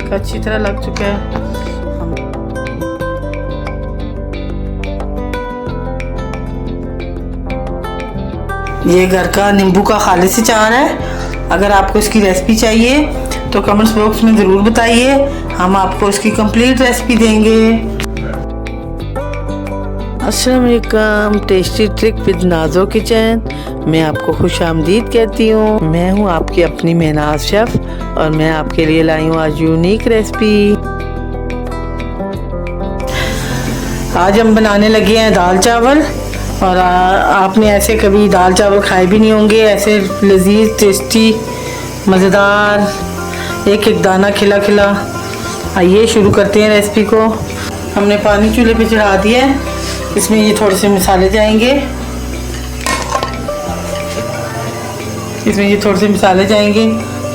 तड़का अच्छी तरह लग चुका है। ये घर का नींबू का खालिस अचार है। अगर आपको इसकी रेसिपी चाहिए तो कमेंट्स बॉक्स में ज़रूर बताइए, हम आपको इसकी कंप्लीट रेसिपी देंगे। अस्सलाम वालेकुम, टेस्टी ट्रिक विद नाज़ो किचन मैं आपको खुश आमदीद कहती हूँ। मैं हूँ आपकी अपनी महनाज शेफ़ और मैं आपके लिए लाई हूँ आज यूनिक रेसिपी। आज हम बनाने लगे हैं दाल चावल, और आपने ऐसे कभी दाल चावल खाए भी नहीं होंगे। ऐसे लजीज टेस्टी मज़ेदार, एक एक दाना खिला खिला। आइए शुरू करते हैं रेसिपी को। हमने पानी चूल्हे पे चढ़ा दिया है, इसमें ये थोड़े से मसाले जाएंगे।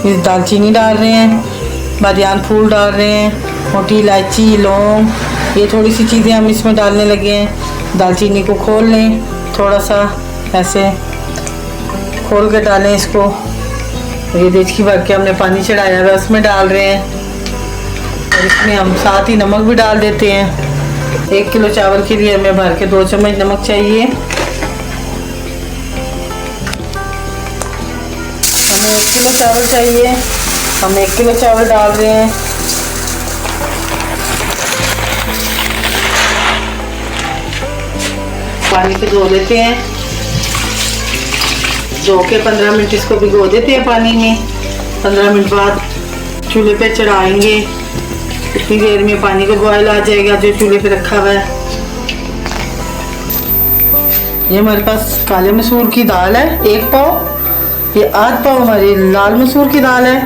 ये दालचीनी डाल रहे हैं, बादियान फूल डाल रहे हैं, मोटी इलायची, लौंग, ये थोड़ी सी चीज़ें हम इसमें डालने लगे हैं। दालचीनी को खोल लें, थोड़ा सा ऐसे खोल के डालें इसको। ये देचकी भर के हमने पानी चढ़ाया हुआ उसमें डाल रहे हैं, और इसमें हम साथ ही नमक भी डाल देते हैं। 1 किलो चावल के लिए हमें भर के 2 चम्मच नमक चाहिए। हमें 1 किलो चावल चाहिए, हम 1 किलो चावल डाल रहे हैं। पानी से धो लेते हैं, धो के 15 मिनट इसको भिगो देते हैं पानी में। 15 मिनट बाद चूल्हे पे चढ़ाएंगे, इतनी देर में पानी को बॉयल आ जाएगा जो चूल्हे पे रखा हुआ है। ये हमारे पास काले मसूर की दाल है 1 पाव, ये 8 पाव हमारी लाल मसूर की दाल है,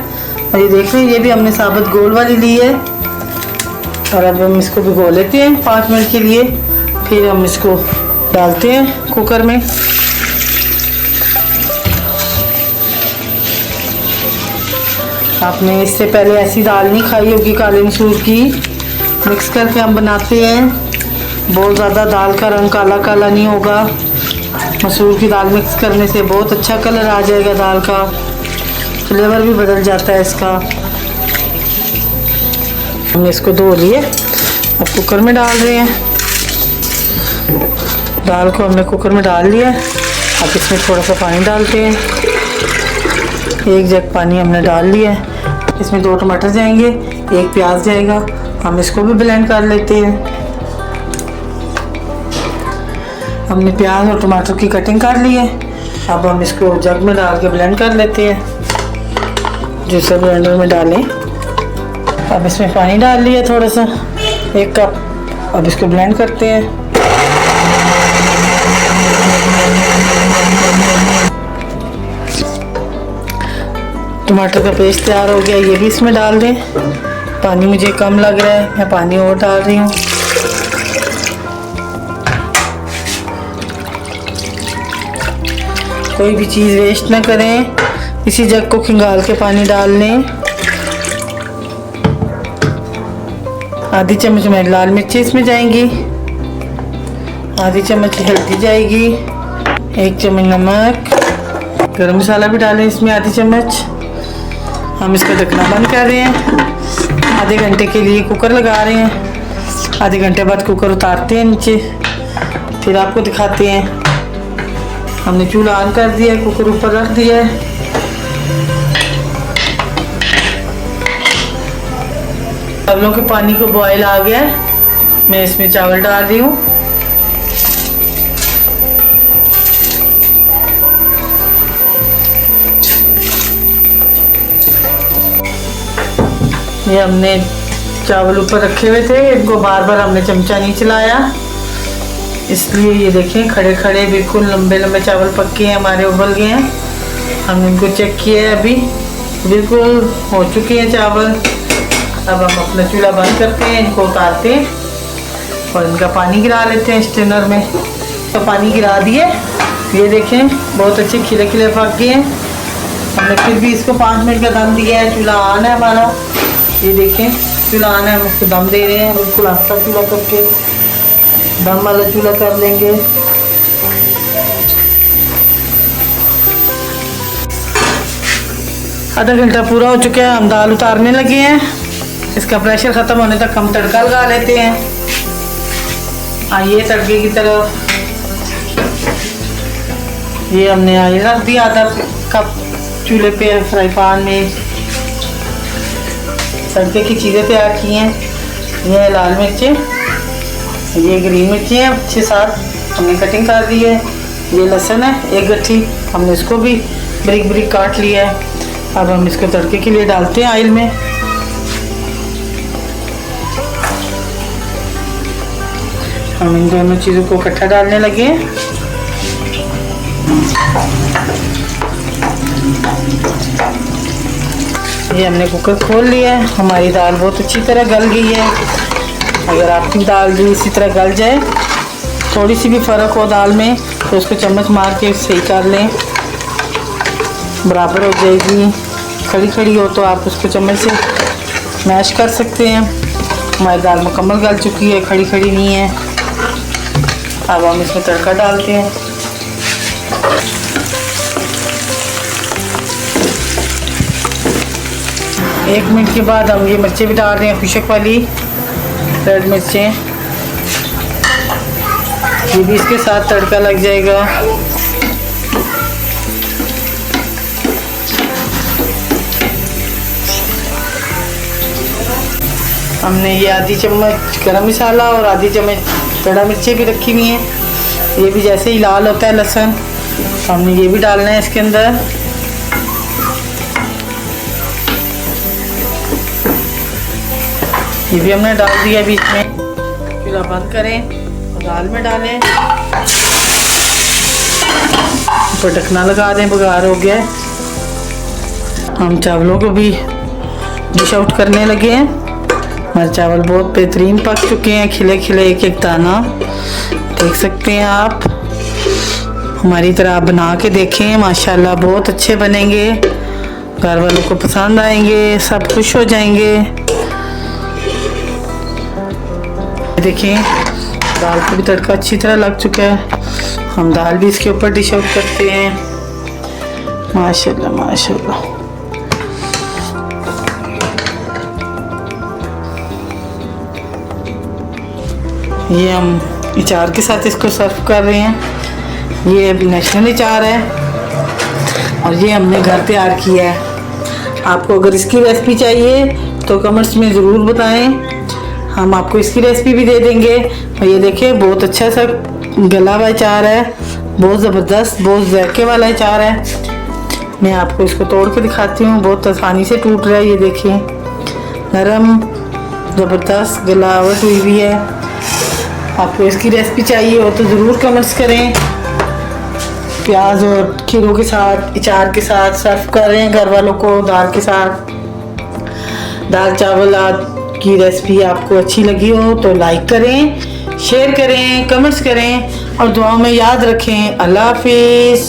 और ये देख रहे हैं ये भी हमने साबुत गोल वाली ली है। और अब हम इसको भिगो लेते हैं 5 मिनट के लिए, फिर हम इसको डालते हैं कुकर में। आपने इससे पहले ऐसी दाल नहीं खाई होगी काले मसूर की। मिक्स करके हम बनाते हैं, बहुत ज़्यादा दाल का रंग काला काला नहीं होगा। मसूर की दाल मिक्स करने से बहुत अच्छा कलर आ जाएगा, दाल का फ्लेवर भी बदल जाता है इसका। हमने इसको धो लिए, अब कुकर में डाल रहे हैं। दाल को हमने कुकर में डाल लिया, अब इसमें थोड़ा सा पानी डालते हैं। 1 जग पानी हमने डाल लिया है, इसमें 2 टमाटर जाएंगे, 1 प्याज जाएगा। हम इसको भी ब्लेंड कर लेते हैं। हमने प्याज और टमाटर की कटिंग कर ली है, अब हम इसको जग में डाल के ब्लेंड कर लेते हैं। जूसर ब्लेंडर में डालें। अब इसमें पानी डाल लिया थोड़ा सा, 1 कप। अब इसको ब्लेंड करते हैं। टमाटर का पेस्ट तैयार हो गया, ये भी इसमें डाल दें। पानी मुझे कम लग रहा है, मैं पानी और डाल रही हूँ। कोई भी चीज़ वेस्ट ना करें, इसी जग को खंगाल के पानी डाल लें। आधी चम्मच में लाल मिर्ची इसमें जाएंगी, आधी चम्मच हल्दी जाएगी, 1 चम्मच नमक, गरम मसाला भी डालें इसमें आधी चम्मच। हम इसका ढकना बंद कर रहे हैं, आधे घंटे के लिए कुकर लगा रहे हैं। आधे घंटे बाद कुकर उतारते हैं नीचे, फिर आपको दिखाते हैं। हमने चूल्हा ऑन कर दिया है, कुकर ऊपर रख दिया है। चावलों के पानी को बॉयल आ गया है, मैं इसमें चावल डाल रही हूँ। ये हमने चावल ऊपर रखे हुए थे, इनको बार बार हमने चमचा नहीं चलाया, इसलिए ये देखें खड़े खड़े बिल्कुल लंबे लंबे चावल पक्के हैं हमारे, उबल गए हैं। हमने इनको चेक किया है, अभी बिल्कुल हो चुके हैं चावल। अब हम अपना चूल्हा बंद करते हैं, इनको उतारते हैं और इनका पानी गिरा लेते हैं स्ट्रेनर में। तो पानी गिरा दिए, ये देखें बहुत अच्छे खिले खिले पक गए हैं। हमने फिर भी इसको 5 मिनट का दम दिया है। चूल्हा ऑन है हमारा, ये देखें चूल्हा ऑन है, हम इसको दम दे रहे हैं। बिल्कुल आस्था चूल्हा करके दम वाला चूल्हा कर लेंगे। आधा घंटा पूरा हो चुका है, हम दाल उतारने लगे हैं। इसका प्रेशर ख़त्म होने तक हम तड़का लगा लेते हैं। आइए तड़के की तरफ। ये हमने ऑयल रख दिया आधा कप चूल्हे पे फ्राई पैन में। तड़के की चीज़ें तैयार की हैं। ये लाल मिर्चें, ये ग्रीन मिर्ची हैं 6-7 हमने कटिंग कर दी है। ये लहसुन है 1 गट्ठी, हमने इसको भी बारीक बारीक काट लिया है। अब हम इसको तड़के के लिए डालते हैं ऑयल में। हम इन दोनों चीज़ों को इकट्ठा डालने लगे हैं। ये हमने कुकर खोल लिया है। हमारी दाल बहुत अच्छी तरह गल गई है। अगर आपकी दाल भी इसी तरह गल जाए, थोड़ी सी भी फ़र्क हो दाल में, तो उसको चम्मच मार के सही कर लें, बराबर हो जाएगी। खड़ी खड़ी हो तो आप उसको चम्मच से मैश कर सकते हैं। हमारी दाल मुकम्मल गल चुकी है, खड़ी खड़ी नहीं है। अब हम इसमें तड़का डालते हैं। एक मिनट के बाद हम ये मिर्चें भी डाल रहे हैं, खुशक वाली रेड मिर्चें। ये भी इसके साथ तड़का लग जाएगा। हमने ये आधी चम्मच गरम मसाला और आधी चम्मच बड़ा मिर्ची भी रखी हुई हैं। ये भी जैसे ही लाल होता है लहसुन, हमने ये भी डालना है इसके अंदर। ये भी हमने डाल दिया बीच में। चूल्हा बंद करें और दाल में डालें, ऊपर ढकना लगा दें, बघार हो गया। हम चावलों को भी डिश आउट करने लगे हैं। हमारे चावल बहुत बेहतरीन पक चुके हैं, खिले खिले एक एक दाना देख सकते हैं आप। हमारी तरह आप बना के देखें, माशाल्लाह बहुत अच्छे बनेंगे, घर वालों को पसंद आएंगे, सब खुश हो जाएंगे। देखें दाल को भी तड़का अच्छी तरह लग चुका है। हम दाल भी इसके ऊपर डिश आउट करते हैं। माशाल्लाह माशाल्लाह। ये हम अचार के साथ इसको सर्व कर रहे हैं। ये नेशनल अचार है और ये हमने घर तैयार किया है। आपको अगर इसकी रेसिपी चाहिए तो कमेंट्स में ज़रूर बताएं, हम आपको इसकी रेसिपी भी दे देंगे। और ये देखें बहुत अच्छा सा गला हुआ अचार है, बहुत ज़बरदस्त, बहुत जायके वाला अचार है। मैं आपको इसको तोड़ के दिखाती हूँ, बहुत आसानी से टूट रहा है। ये देखिए नरम ज़बरदस्त गलावट हुई हुई है। आपको इसकी रेसिपी चाहिए हो तो ज़रूर कमेंट्स करें। प्याज और खीरों के साथ, अचार के साथ सर्व कर रहे हैं घर वालों को दाल के साथ। दाल चावल की रेसिपी आपको अच्छी लगी हो तो लाइक करें, शेयर करें, कमेंट्स करें और दुआओं में याद रखें। अल्लाह हाफिज़।